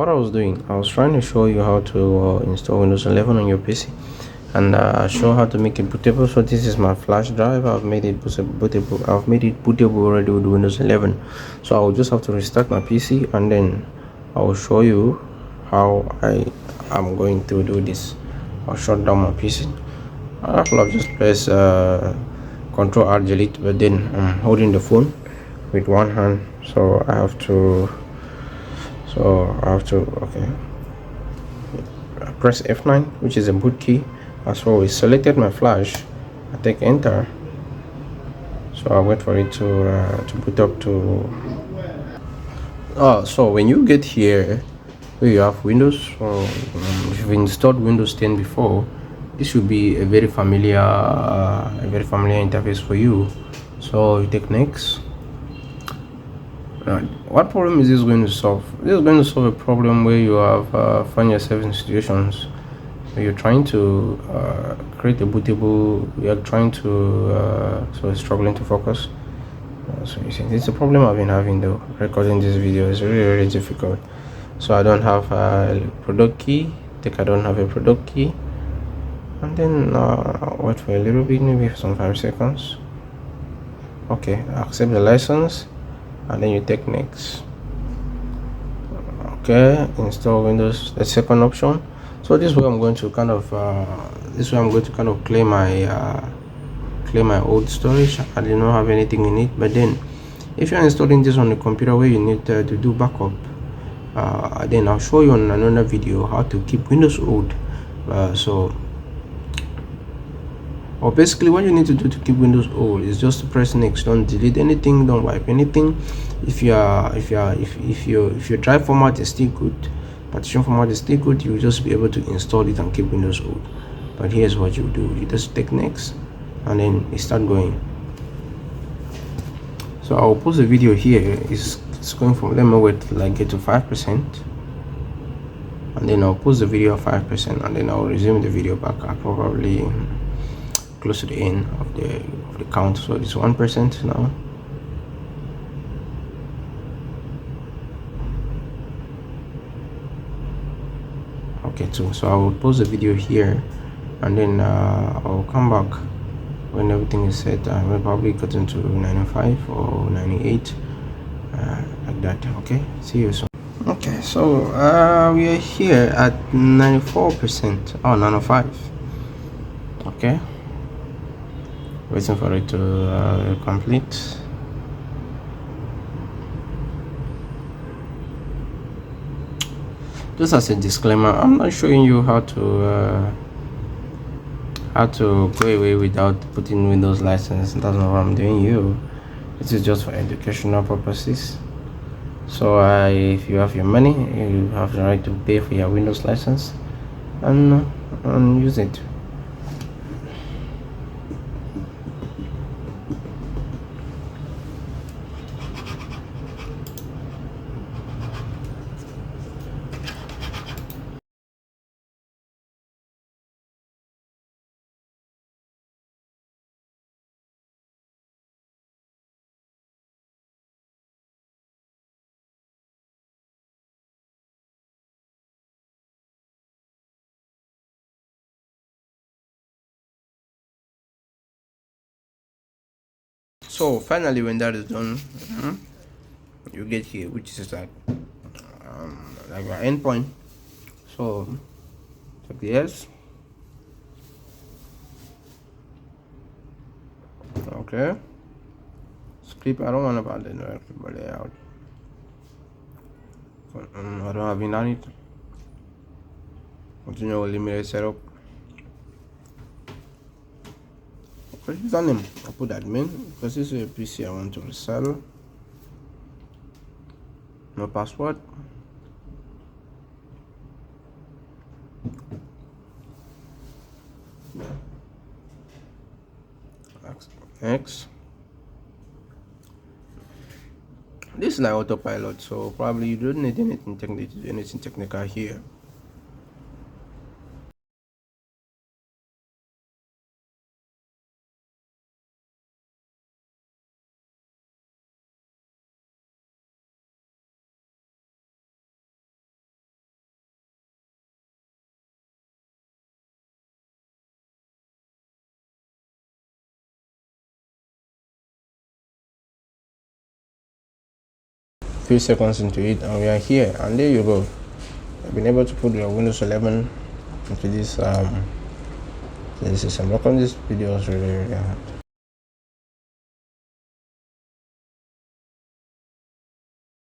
what I was doing, I was trying to show you how to install Windows 11 on your PC, and show how to make it bootable. So this is my flash drive. I've made it bootable. I've made it bootable already with Windows 11. So I will just have to restart my PC, and then I will show you how I am going to do this. I'll shut down my PC. I'll just press Control Alt Delete, but then I'm holding the phone with one hand, so I have to. Okay, press F9, which is a boot key. As well, we selected my flash. I take enter, so I wait for it to boot up to. So when you get here, where you have Windows, or if you've installed Windows 10 before, this should be a very familiar interface for you. So you take next. What problem is this going to solve? This is going to solve a problem where you have find yourself in situations where you're trying to create a bootable. You're trying to so struggling to focus. So you see, it's a problem I've been having though. Recording this video is really really difficult. So I don't have a product key. I don't have a product key, and then wait for a little bit, maybe some 5 seconds. Okay, accept the license, and then you take next. Okay, install Windows, the second option. So this way I'm going to kind of clear my old storage. I did not have anything in it. But then if you're installing this on a computer where you need to do backup, then I'll show you on another video how to keep Windows old. Or basically what you need to do to keep Windows old is just to press next. Don't delete anything, don't wipe anything. If your drive format is still good, partition format is still good, you'll just be able to install it and keep Windows old. But here's what you do: you just take next, and then you start going. So I'll pause the video here. It's going from, let me wait till I get to 5%, and then I'll pause the video at 5%, and then I'll resume the video back at probably close to the end of the count. So it's 1% now. Okay, so I will pause the video here, and then I'll come back when everything is set. We'll probably cut into 95 or 98, like that. Okay, see you soon. Okay, so we are here at 94%. Oh, 95. Okay, waiting for it to complete. Just as a disclaimer, I'm not showing you how to go away without putting Windows license. That's not what I'm doing. This is just for educational purposes. So if you have your money, you have the right to pay for your Windows license and use it. So finally, when that is done, you get here, which is like our endpoint. So click yes. Okay. Skip. I don't want to abandon everybody out. I don't have any. Continue with limited setup. Click username. I'll put admin because this is a PC I want to resell. No password. X. This is like autopilot, so probably you don't need anything technical here. few seconds into it, and we are here, and there you go. I've been able to put your Windows 11 into this system. Work on this video was really hard.